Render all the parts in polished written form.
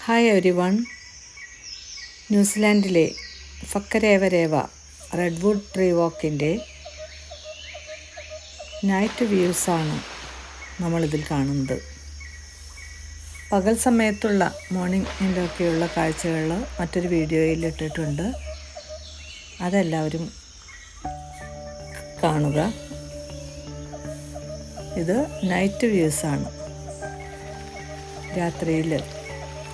Hi everyone. ന്യൂസിലാൻഡിലെ ഫക്കരേവരേവ redwood tree വാക്കിൻ്റെ നൈറ്റ് വ്യൂസാണ് നമ്മളിതിൽ കാണുന്നത്. പകൽ സമയത്തുള്ള മോർണിംഗിലൊക്കെയുള്ള കാഴ്ചകൾ മറ്റൊരു വീഡിയോയിൽ ഇട്ടിട്ടുണ്ട്, അതെല്ലാവരും കാണുക. ഇത് നൈറ്റ് വ്യൂസാണ്. രാത്രിയിൽ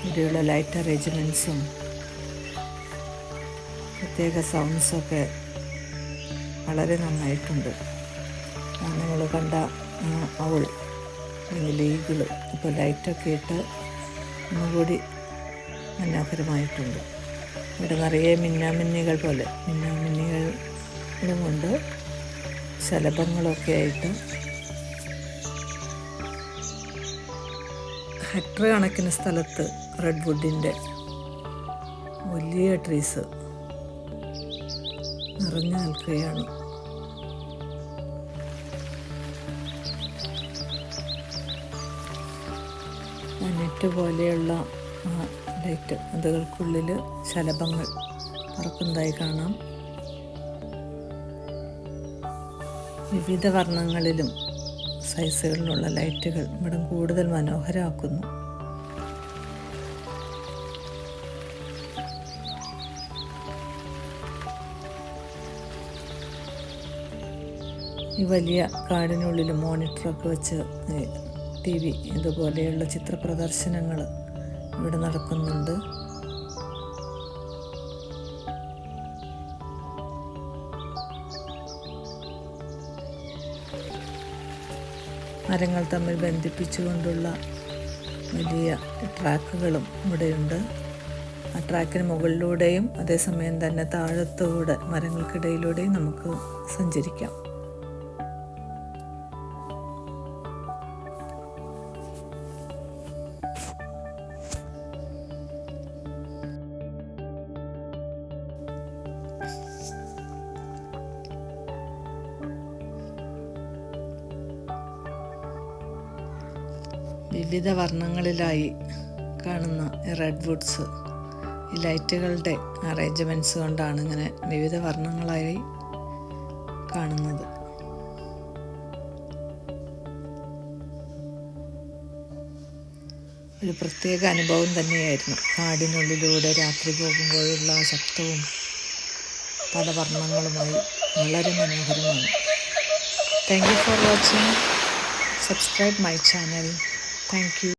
ഇവിടെയുള്ള ലൈറ്റ് അറേഞ്ച്മെൻറ്റ്സും പ്രത്യേക സൗണ്ട്സൊക്കെ വളരെ നന്നായിട്ടുണ്ട്. നമ്മൾ കണ്ട ഔൾ അല്ലെങ്കിൽ ഈഗിൾ ഇപ്പോൾ ലൈറ്റൊക്കെ ഇട്ട് ഒന്നുകൂടി മനോഹരമായിട്ടുണ്ട്. ഇവിടെ നിറയെ മിന്നാമിന്നികൾ പോലെ മിന്നാമിന്നികളും കൊണ്ട് ശലഭങ്ങളൊക്കെ ആയിട്ട് ഹെക്ടർ കണക്കിന് സ്ഥലത്ത് റെഡ്വുഡിൻ്റെ വലിയ ട്രീസ് നിറഞ്ഞു നിൽക്കുകയാണ്. നെറ്റ് പോലെയുള്ള ലൈറ്റ് അതുകൾക്കുള്ളിൽ ശലഭങ്ങൾ പറക്കുന്നതായി കാണാം. വിവിധ വർണ്ണങ്ങളിലും സൈസുകളിലുള്ള ലൈറ്റുകൾ ഇവിടം കൂടുതൽ മനോഹരമാക്കുന്നു. ഈ വലിയ കാടിനുള്ളിൽ മോണിറ്ററൊക്കെ വെച്ച് TV ഇതുപോലെയുള്ള ചിത്ര പ്രദർശനങ്ങൾ ഇവിടെ നടക്കുന്നുണ്ട്. മരങ്ങൾ തമ്മിൽ ബന്ധിപ്പിച്ചുകൊണ്ടുള്ള വലിയ ട്രാക്കുകളും ഇവിടെയുണ്ട്. ആ ട്രാക്കിന് മുകളിലൂടെയും അതേസമയം തന്നെ താഴത്തൂടെ മരങ്ങൾക്കിടയിലൂടെയും നമുക്ക് സഞ്ചരിക്കാം. വിവിധ വർണ്ണങ്ങളിലായി കാണുന്ന റെഡ്വുഡ്സ് ഈ ലൈറ്റുകളുടെ അറേഞ്ച്മെൻറ്റ്സ് കൊണ്ടാണ് ഇങ്ങനെ വിവിധ വർണ്ണങ്ങളായി കാണുന്നത്. ഒരു പ്രത്യേക അനുഭവം തന്നെയായിരുന്നു. കാടിനുള്ളിലൂടെ രാത്രി പോകുമ്പോഴുള്ള ശബ്ദവും പല വർണ്ണങ്ങളുമായി വളരെ മനോഹരമാണ്. Thank you for watching. Subscribe my channel. Thank you.